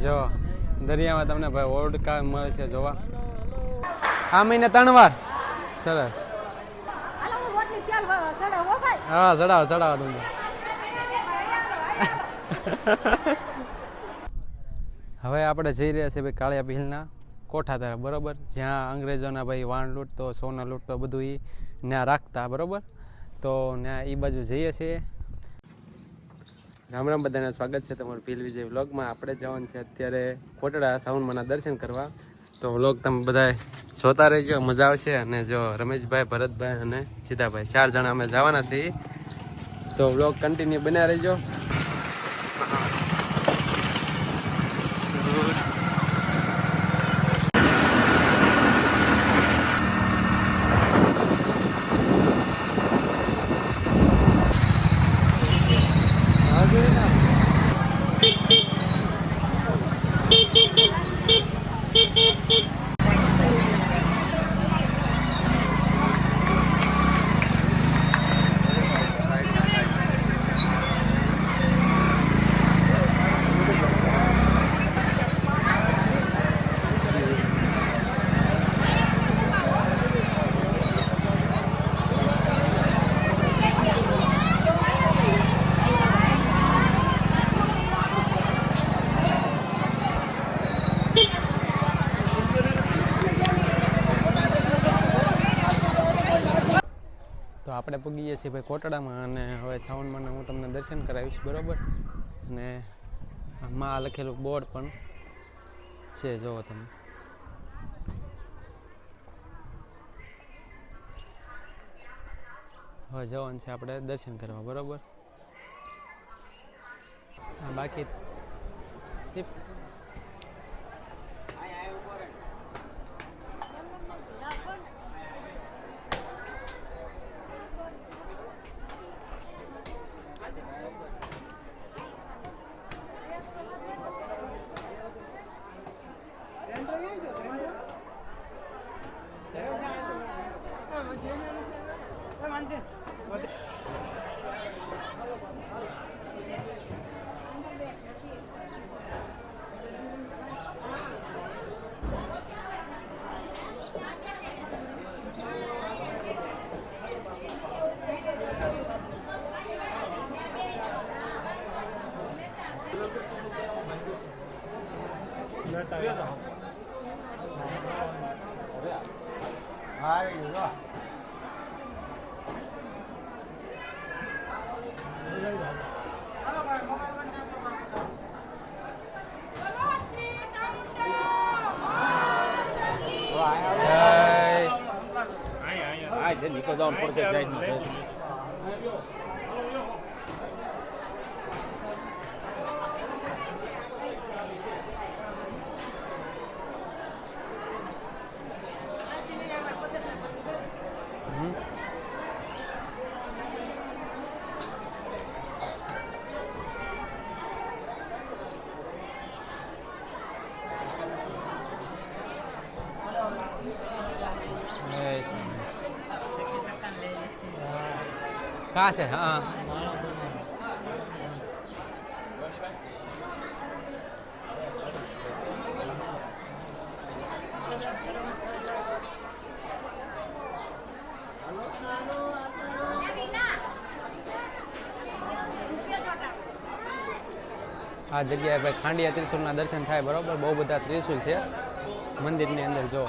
જો દરિયામાં તમને ભાઈ ઓડકા મળે છે જોવા. આ મહિને 3 વાર. સરસ. હા ચડાવો તમે. હવે આપણે જઈ રહ્યા છીએ ભાઈ કાળિયા ભીલના કોઠા તરફ, બરોબર, જ્યાં અંગ્રેજોના ભાઈ વાણ લૂંટતો, સોના લૂંટતો બધું એ ત્યાં રાખતા, બરોબર. તો ત્યાં એ બાજુ જઈએ છીએ. રામ રામ બધાને, સ્વાગત છે તમારું ભીલ વિજય વ્લોગમાં. આપણે જવાનું છે અત્યારે કોટડા સાવનમાના દર્શન કરવા. તો વ્લોગ તમે બધા જોતા રહેજો, મજા આવશે. અને જો રમેશભાઈ, ભરતભાઈ અને સીતાભાઈ 4 જણા અમે જવાના છીએ. તો વ્લોગ કન્ટિન્યુ બન્યા રહેજો. તો આપણે પૂગી જઈએ છીએ ભાઈ કોટડામાં. અને હવે સાવનમાં હું તમને દર્શન કરાવીશ, બરાબર. અને આમાં લખેલું બોર્ડ પણ છે, જોવો તમે. હવે જવાનું છે આપણે દર્શન કરવા, બરાબર. બાકી નીકળ જવાનું પડશે સાઈડમાં. कहाँ से? हाँ આ જગ્યાએ ભાઈ ખાંડિયા ત્રિશુલના દર્શન થાય, બરોબર. બહુ બધા ત્રિશુલ છે મંદિરની અંદર. જો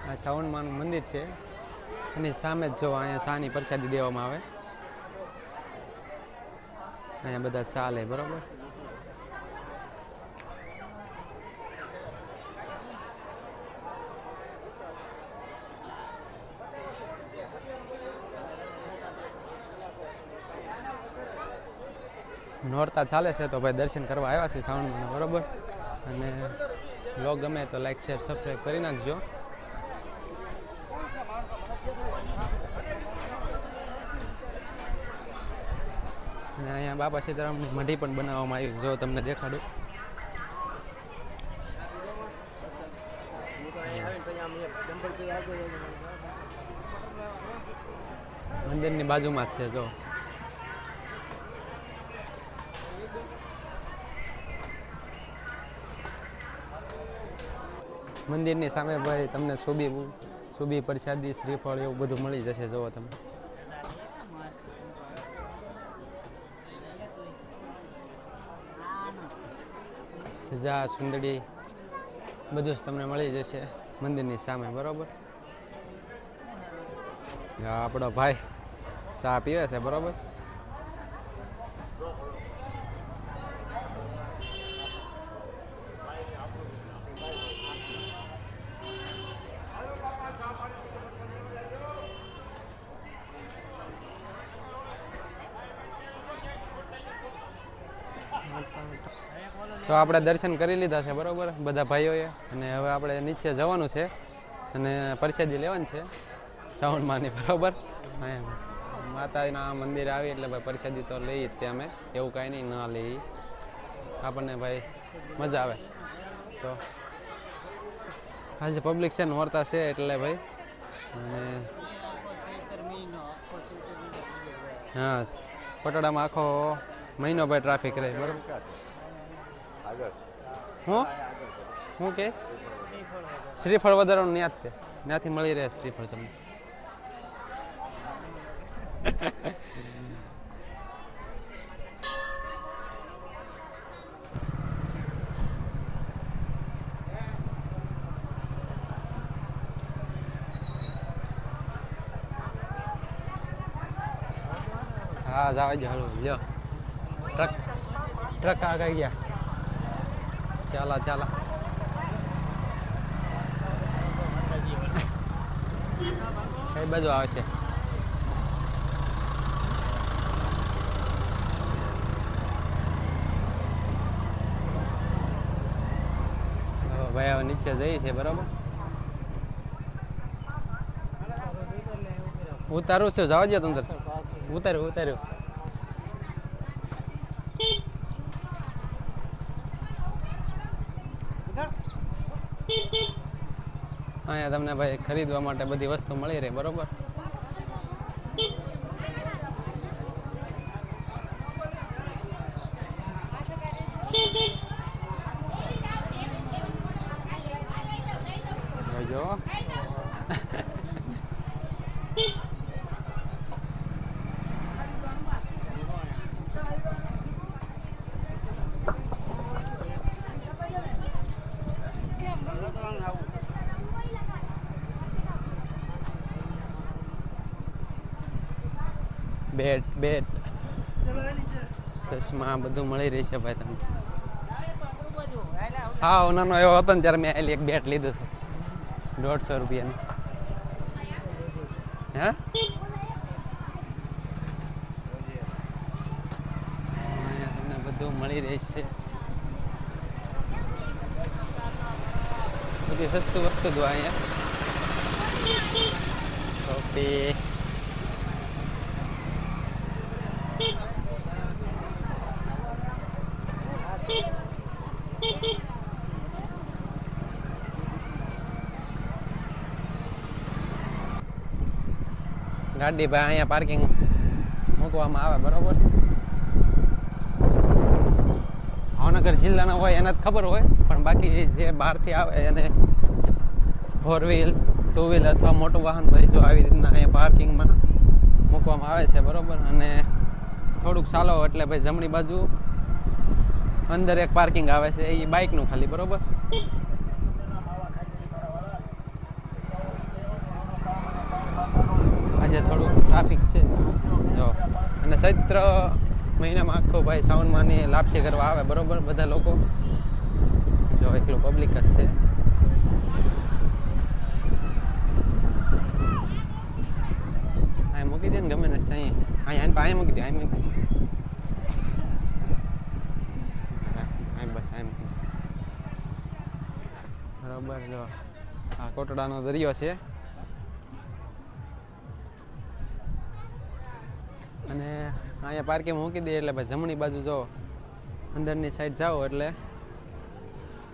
આ સાવનમાનું મંદિર છે, એની સામે જ જો અહીંયા શાની પ્રસાદી દેવામાં આવે. અહીંયા બધા ચાલે, બરોબર. નોરતા ચાલે છે તો ભાઈ દર્શન કરવા આવ્યા છે શ્રાવણમાં, બરોબર. અને વ્લોગ ગમે તો લાઈક, શેર, સબસ્ક્રાઈબ કરી નાખજો. અને અહીંયા બાપા સીતારામની મઢી પણ બનાવવામાં આવી, જો તમને દેખાડું. મંદિરની બાજુમાં જ છે જો. મંદિરની સામે ભાઈ તમને સુબી પ્રસાદી શ્રીફળ એવું બધું મળી જશે. જોવો તમે. સજા સુંદડી બધું જ તમને મળી જશે મંદિરની સામે, બરોબર. આપણો ભાઈ ચા પીવે છે, બરોબર. તો આપણે દર્શન કરી લીધા છે, બરોબર, બધા ભાઈઓએ. અને હવે આપણે નીચે જવાનું છે અને પ્રસાદી લેવાની છે શ્રાવણમાંની, બરોબર. માતાના મંદિરે આવી એટલે ભાઈ પ્રસાદી તો લઈ જ ત્યાં અમે, એવું કાંઈ નહીં ના લઈ, આપણને ભાઈ મજા આવે. તો આજે પબ્લિક છે નોરતા છે એટલે ભાઈ. અને હા, પટોળામાં આખો મહિનો ભાઈ ટ્રાફિક રહે, બરોબર. હું કે શ્રીફળ વધારવાનું ત્યાં જ તે, ત્યાંથી મળી રહે શ્રીફળ તમને. હા, જવા દો. હળવું લ્યો. ટ્રક આગળ ગયા. ચાલા કઈ બાજુ આવે છે? ભાઈ હવે નીચે જઈ છે, બરોબર. ઉતારું છું, જવા દો તમે. ઉતાર્યું. અહીંયા તમને ભાઈ ખરીદવા માટે બધી વસ્તુ મળી રહે, બરોબર. જો બેટ ચશ્મા બધું મળી રહી છે ભાઈ તમને. હા, નાનો એવો હતો ને ત્યારે મેં એક બેટ લીધું હતું 150 રૂપિયાનું. હે, તમને બધું મળી રહી છે, બધી સસ્તું વસ્તુ દો અહીંયા. ટોપી ગાડી ભાઈ અહીંયા પાર્કિંગ મૂકવામાં આવે, બરોબર. ભાવનગર જિલ્લાના હોય એને જ ખબર હોય, પણ બાકી જે બહારથી આવે એને 4 વ્હીલ 2 વ્હીલ અથવા મોટું વાહન ભાઈ જો આવી રીતના અહીંયા પાર્કિંગમાં મૂકવામાં આવે છે, બરોબર. અને થોડુંક ચાલો એટલે ભાઈ જમણી બાજુ અંદર એક પાર્કિંગ આવે છે, એ બાઇકનું ખાલી, બરોબર. આજે થોડું ટ્રાફિક છે જો. અને ચૈત્ર મહિનામાં આખો ભાઈ શ્રાવણમાંની લાપસી કરવા આવે, બરોબર, બધા લોકો. જો એકલું પબ્લિક જ છે. અહીં મૂકી દે ને ગમે ને અહીં મૂકી દે, બસ અહીં મૂકી દે, બરોબર. જો આ કોટડાનો દરિયો છે. અને અહીંયા પાર્કિંગ મૂકી દે એટલે ભાઈ જમણી બાજુ જો અંદરની સાઈડ જાઓ એટલે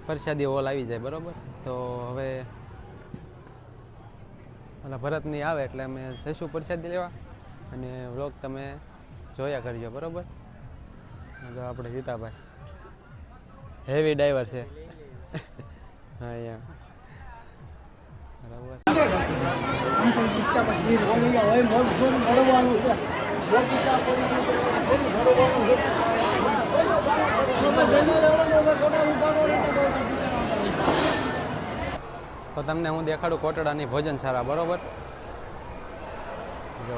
પ્રસાદી હોલ આવી જાય, બરોબર. તો હવે ઓલા ભરતની આવે એટલે અમે જઈશું પ્રસાદી લેવા અને વ્લોગ તમે જોયા કરજો બરાબર. તો આપણે જીતાભાઈ હેવી ડાઈવર છે હા અહીંયા બરાબર. તો તમને હું દેખાડું કોટડાની ભોજનશાળા બરોબર. જો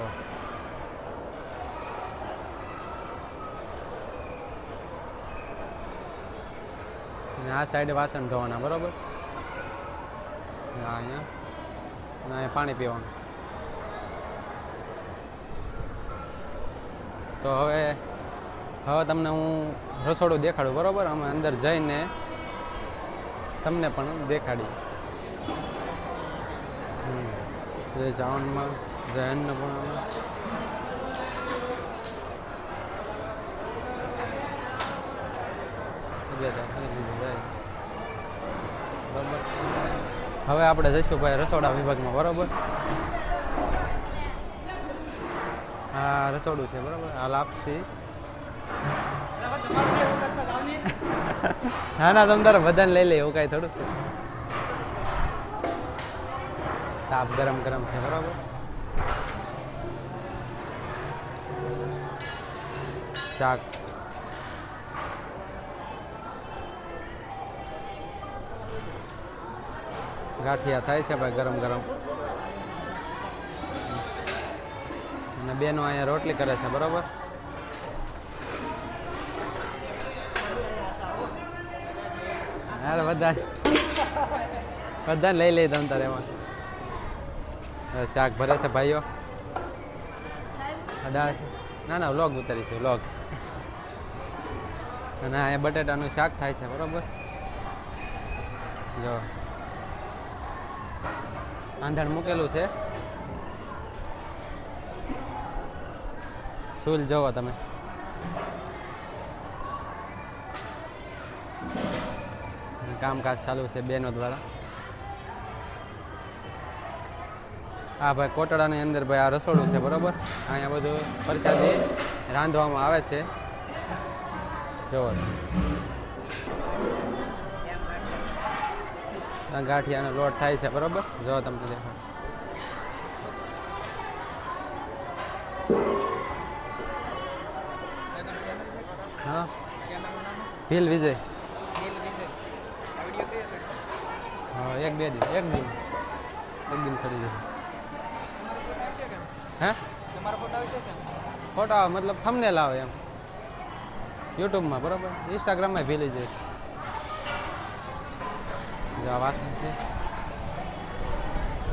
અને આ સાઈડે વાસણ ધોવાના બરોબર. અહીંયા અને અહીંયા પાણી પીવાનું. તો હવે તમને હું રસોડું દેખાડું બરોબર. અમે અંદર જઈને તમને પણ દેખાડી. જય શ્રાવણમાં જય અન્નપૂર્ણામાં બરાબર. હવે આપણે જઈશું ભાઈ રસોડા વિભાગમાં બરાબર. હા રસોડું છે બરાબર. હાલ આપશી હા ના તમે તારે બધાને લઈ લે એવું કાંઈ થોડું છે. તાપ ગરમ ગરમ છે બરાબર. શાક ગાંઠિયા થાય છે ભાઈ ગરમ ગરમ. અને બેનો અહીંયા રોટલી કરે છે બરાબર. યાર બધા લઈ લઈ તમ તારે એમાં. શાક ભરે છે ભાઈઓ. દાળ છે ના ના વ્લોગ ઉતારી છે વ્લોગ. અને અહીંયા બટેટાનું શાક થાય છે બરાબર. જો આંધણ મૂકેલું છે. સૂલ જોવો તમે. કામકાજ ચાલુ છે બેનો દ્વારા. હા ભાઈ કોટડાની અંદર ભાઈ આ રસોડું છે બરાબર. અહીંયા બધું પ્રસાદી રાંધવામાં આવે છે. જોવો ગાંઠિયાનો લોટ થાય છે બરાબર. જો તમને દેખાડો. હા ભીલ વિજય. હા એક દિન ચડી જશે. હે ફોટો મતલબ થંબનેલ આવે એમ યુટ્યુબમાં બરાબર. ઇન્સ્ટાગ્રામમાં ભીલી જાય. જો આ વાસણ છે.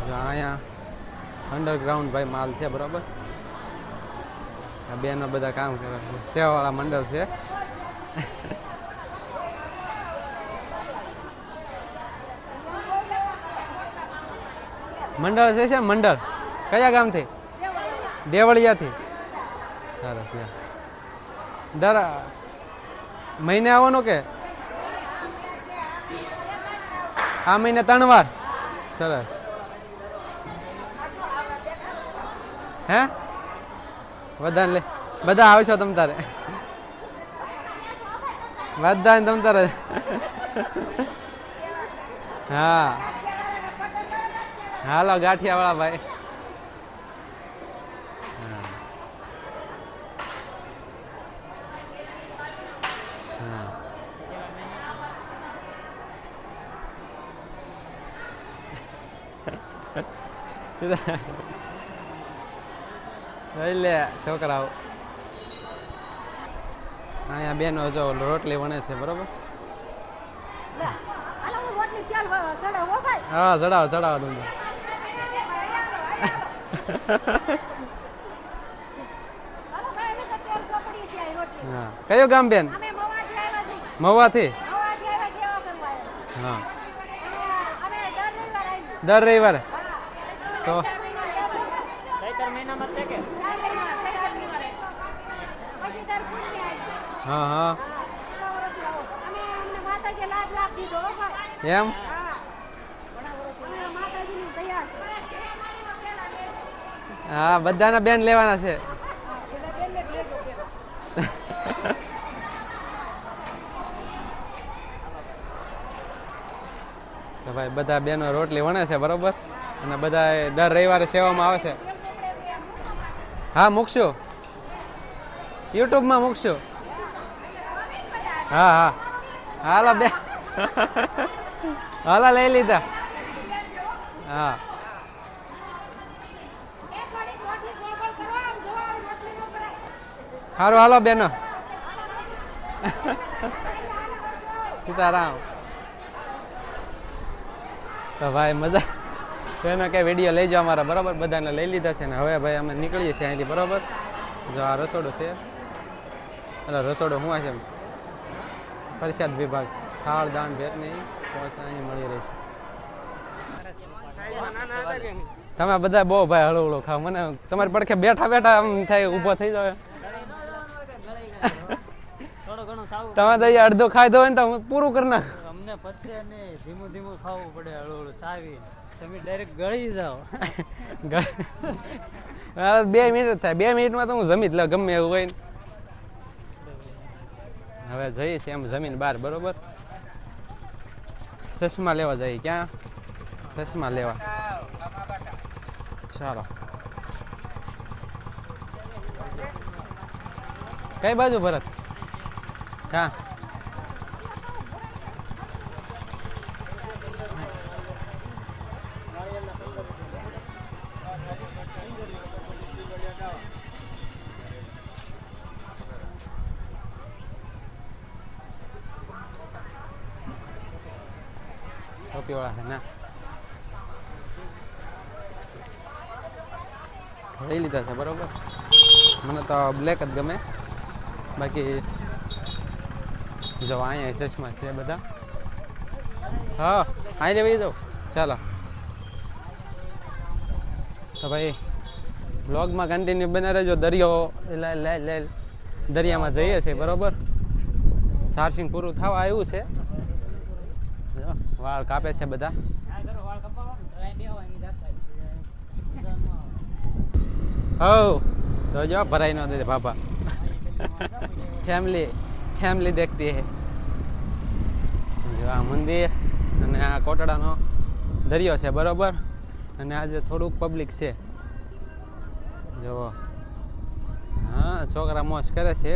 જો અહીંયા અંડરગ્રાઉન્ડ ભાઈ માલ છે બરાબર. આ બેનો બધા કામ કરે છે. સેવાવાળા મંડળ છે. મંડળ છે મંડળ. કયા ગામથી? દેવળિયાથી. સરસ. દર મહિને આવવાનું કે આ મહિને 3 વાર? સરસ. હે બધા આવશો તમ તારે? બધા તમ તારે? હા હાલો ગાંઠિયા વાળા ભાઈ. લે છોકરાઓ અહીંયા બેનો જો રોટલી વણે છે બરોબર. હા ચડાવો તમે. હા કયું ગામ બેન? મવાથી. હા દર રવિવારે. તો હા હા એમ. હા બધાના બેન લેવાના છે. તો ભાઈ બધા બેનો રોટલી વણે છે બરોબર, અને બધા દર રવિવારે સેવામાં આવે છે. હા મૂકશું, યુટ્યુબમાં મૂકશું. હા હા હાલો બે હાલો લઈ લીધા. હા સારું હાલો બેનો. સીતારામ. તો ભાઈ મજા એનો કે વિડીયો લઈ જાઓ અમારા બરાબર, બધાને લઈ લીધા છે ને હવે ભાઈ અમે નીકળીએ છીએ અહીંથી બરાબર. જો આ રસોડું છે, એટલે રસોડું શું છે પ્રસાદ વિભાગ, થાળ દાન ભેટ નહીં અહીં મળી રહે છે. તમે બધા બહુ ભાઈ હળવું હળવું ખાવ, મને તમારી પડખે બેઠા બેઠા આમ થાય ઊભો થઈ જાવ. તમે તો અહીંયા અડધો ખાઈ દો ને તો હું પૂરું કરી નાખ. અમને પચે નહીં, ધીમું ધીમું ખાવું પડે, હળવું હળવું સાવી. તમે ડાયરેક્ટ ગળી જાઓ. 2 મિનિટ થાય, 2 મિનિટમાં તો હું જમી જ લઉં ગમે એવું હોય ને. હવે જઈએ છીએ એમ જમીન બહાર બરોબર. ચશ્મા લેવા જઈએ. ક્યાં ચશ્મા લેવા? ચાલો. કઈ બાજુ ભરત? હા ટોપી વાળા છે ના લઈ લીધા છે બરોબર. મને તો બ્લેક જ ગમે, બાકી જો અહીંયા ચશ્મા છે બધા. હા અહીં લેવાઈ જાઓ. ચાલો તો ભાઈ બ્લોગમાં કન્ટિન્યુ બને રહેજો. દરિયો દરિયામાં જઈએ છીએ બરોબર. ચાર્જિંગ પૂરું થવા આવ્યું છે. વાળ કાપે છે બધા. હો તો જો ભરાઈ ન દે બાપા. ફેમિલી દેખતી હે. જો આ મંદિર અને આ કોટડાનો દરિયો છે બરોબર. અને આજે થોડુંક પબ્લિક છે જો. હા છોકરા મોજ કરે છે.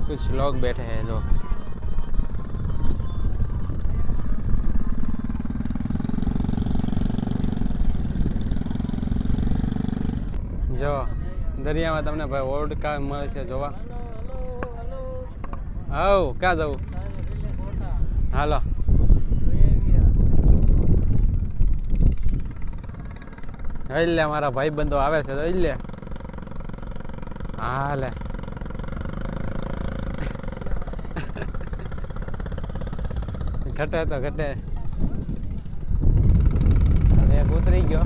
कुछ लोग बैठे हैं जो જો દરિયામાં તમને ભાઈ ઓડકા મળે છે જોવા. આવ ક્યાં જવું? હાલો લે મારા ભાઈ બંધો આવે છે તો લે. હા લે ઘટે તો ઘટે. હવે ઉતરી ગયો.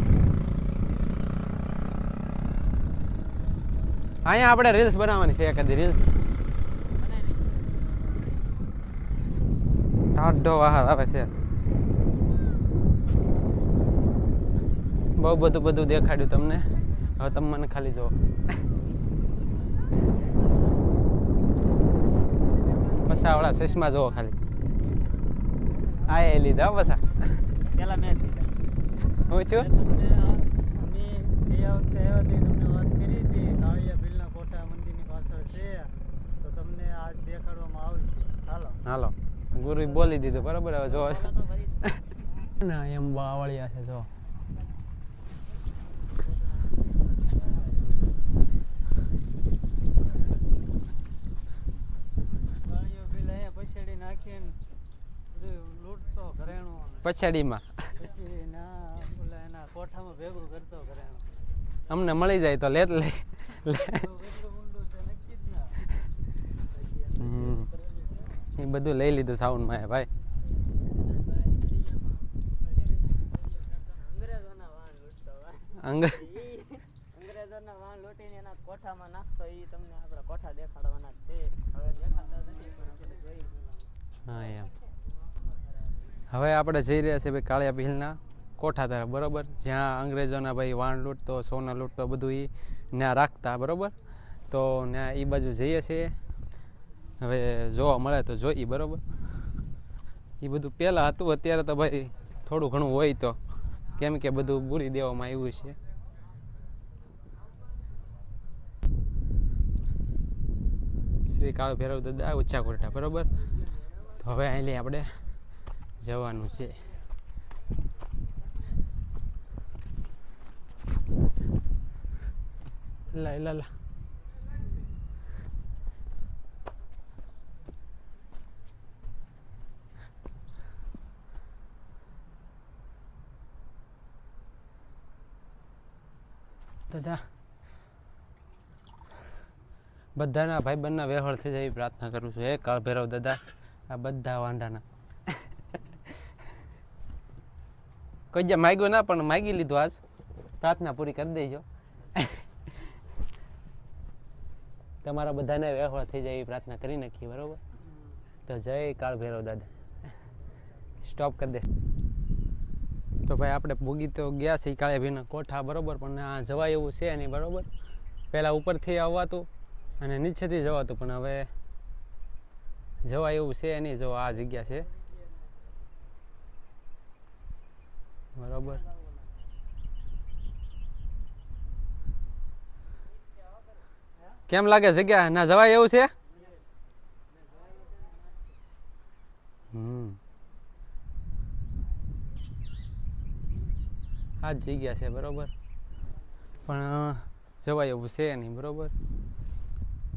અહીંયા આપણે રીલ્સ બનાવવાની છે એકાદી રીલ્સ. ટાઢો બહાર આવે છે. બહુ બધું દેખાડ્યું તમને. હવે તમે મને ખાલી જુઓ. પસાવાળા ચશ્મા જુઓ ખાલી. આ એ લીધા પસા. પેલા મેં હું છું તમને વાત કરી હતી કાળિયા ભીલના કોટા મંદિરની પાછળ છે, તો તમને આજ દેખાડવામાં આવશે. હાલો ગુરુ બોલી દીધું બરાબર. હવે જો ના એમ બાવળિયા છે જો. કાળિયો ભીલ અહીંયા પછાડી નાખીને લૂંટતો ઘરેણું, પછાડીમાં પછી ના ઓલા એના કોઠામાં ભેગું કરતો ઘરેણું. અમને મળી જાય તો લે લે. એટલું ઊંડું છે નક્કી જ ના. એ બધું લઈ લીધું સાઉન્ડમાં ભાઈ. અંગ્રેજોના વાહન લૂંટીને એના કોઠામાં નાખતો એ તમને આપણા કોઠા દેખાડવાના છે. હવે દેખાતા નથી પણ આપણે જોઈ. હા એમ. હવે આપણે જઈ રહ્યા છીએ ભાઈ કાળિયા ભીલના કોઠા તરફ, બરોબર, જ્યાં અંગ્રેજોના ભાઈ વાણ લૂંટતો, સોના લૂંટતો બધું એ ત્યાં રાખતા, બરોબર. તો ત્યાં એ બાજુ જઈએ છીએ. હવે જોવા મળે તો જોઈએ, બરોબર. એ બધું પહેલાં હતું, અત્યારે તો ભાઈ થોડું ઘણું હોય તો, કેમ કે બધું બુરી દેવામાં આવ્યું છે. શ્રી કાળ ભૈરવ દાદા ઊંચા કોઠા, બરોબર. તો હવે અહીં આપણે જવાનું છે. લા દાદા બધાના ભાઈબંધના વ્યવહાર થઈ જાય એવી પ્રાર્થના કરું છું. હે કાળ ભૈરવ દાદા, આ બધા વાંઢાના કોઈ જ્યાં માગ્યું ના પણ માગી લીધું, આજ પ્રાર્થના પૂરી કરી દેજો. તમારા બધાને વ્યવહાર થઈ જાય એવી પ્રાર્થના કરી નાખી, બરોબર. તો જય કાળ ભૈરવ દાદા. સ્ટોપ કરી દે. તો ભાઈ આપણે ભૂગી તો ગયા છીએ કાળિયા ભીલના કોઠા, બરોબર, પણ આ જવાય એવું છે નહીં, બરોબર. પહેલાં ઉપરથી આવવાતું અને નીચેથી જવાતું, પણ હવે જવાય એવું છે નહીં. જો આ જગ્યા છે, બરોબર. કેમ લાગે જગ્યા? ના જવાય એવું છે? આ જ જગ્યા છે, બરોબર, પણ જવાય એવું છે નહીં, બરોબર.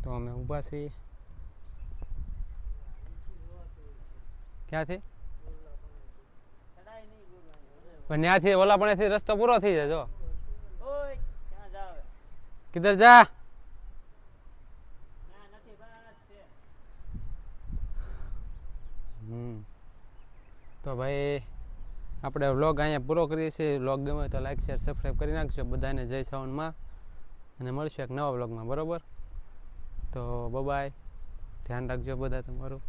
તો અમે ઊભા છીએ. ક્યાંથી? પણ ત્યાંથી ઓલા પણેથી રસ્તો પૂરો થઈ જાય. જો કિધર જા? તો ભાઈ આપણે વ્લોગ અહીંયા પૂરો કરીએ છીએ. વ્લોગ ગમે તો લાઈક, શેર, સબસ્ક્રાઈબ કરી નાખજો. બધાને જય સાવનમાં, અને મળશું એક નવા વ્લોગમાં, બરોબર. તો બાય, ધ્યાન રાખજો બધા તમારું.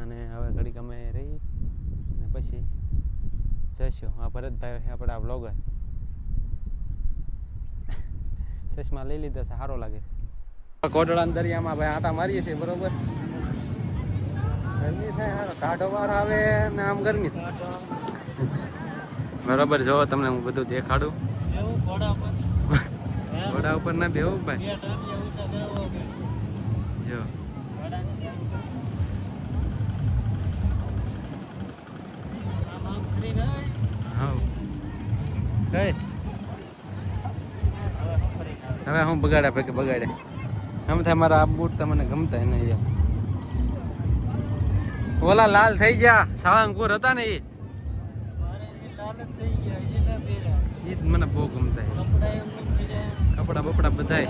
અને હવે ઘડીક અમે રહી અને પછી જઈશું. આ ભરતભાઈ આપણા વ્લોગર, ચશ્મા લઈ લીધા છે, સારો લાગે છે. કોટડાના દરિયામાં ભાઈ આટા મારીએ છીએ, બરોબર. ગરમી થાય, સારો કાઢો વાર આવે ને આમ ગરમી, બરોબર. જો તમને હું બધું દેખાડું. ઘોડા ઉપર ના બેવું ભાઈ, જો હવે હું બગાડ્યા પૈકી બગાડે. આમ થાય મારા આ બૂટ તમને ગમતા નહીં યાર. ઓલા લાલ થઈ ગયા સાળંગપુર હતા ને, એ જ મને બહુ ગમતા. કપડા બપડા બધા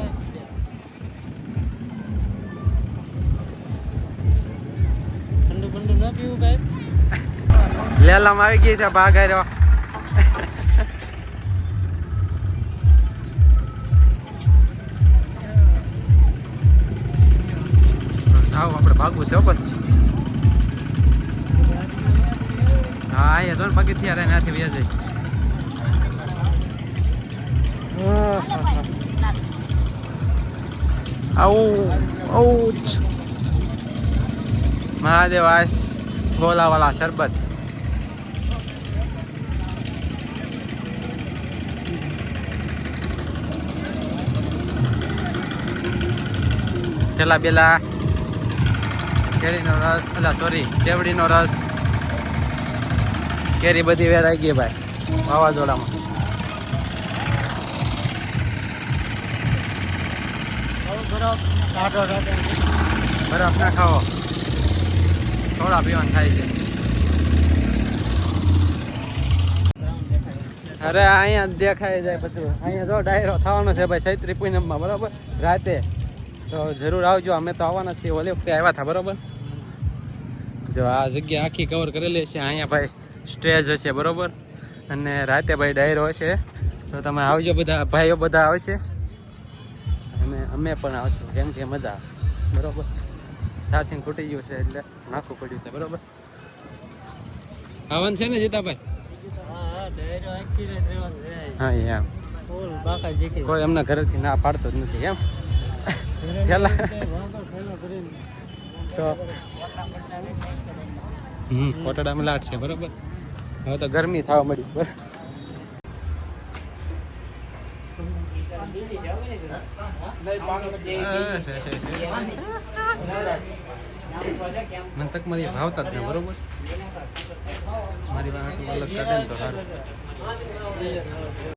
ઠંડુ બંડુ ન પીવું ભાઈ. લેલામાં આવી ગઈ છે ભાગ આવ્યો. આવો આપણે ભાગવું છે ઉપર. હા અહીંયા તો પગથિયા રહે નાથી વ્યાજ જાય. આવું મહાદેવ આસ ગોલાવાલા શરબત. પેલા બેલા કેરીનો રસ, અલા સોરી શેવડીનો રસ. કેરી બધી વેરાઈ ગઈ ભાઈ વાવાઝોડામાં. બરફ ના ખાવો, થોડા પીવાનું થાય છે. અરે અહીંયા દેખાય જાય બધું. અહીંયા જો ડાયરો થવાનો છે ભાઈ ચૈત્રી પૂનમમાં, બરાબર, રાતે. તો જરૂર આવજો. અમે તો આવવાના છીએ, ઓલી વખતે આવ્યા હતા, બરાબર. જો આ જગ્યા આખી કવર કરેલી છે. અહીંયા ભાઈ સ્ટેજ હશે બરોબર, અને રાતે ભાઈ ડાયરો હશે. તો તમે આવજો, બધા ભાઈઓ બધા આવશે, અમે પણ આવશું, કેમ કે મજા આવે બરોબર. ચાર્જિંગ ખૂટી ગયું છે એટલે નાખવું પડ્યું છે બરોબર. આવવાનું છે ને જીતાભાઈ? હા એમ કોઈ એમના ઘરેથી ના પાડતો જ નથી એમ. પેલા તો કોટડામાં લાટ છે બરોબર. હવે તો ગરમી થવા મળી બરાબર. મને તક મારી ભાવતા જ ને બરોબર. મારી વાત અલગ કાઢે ને તો સારું.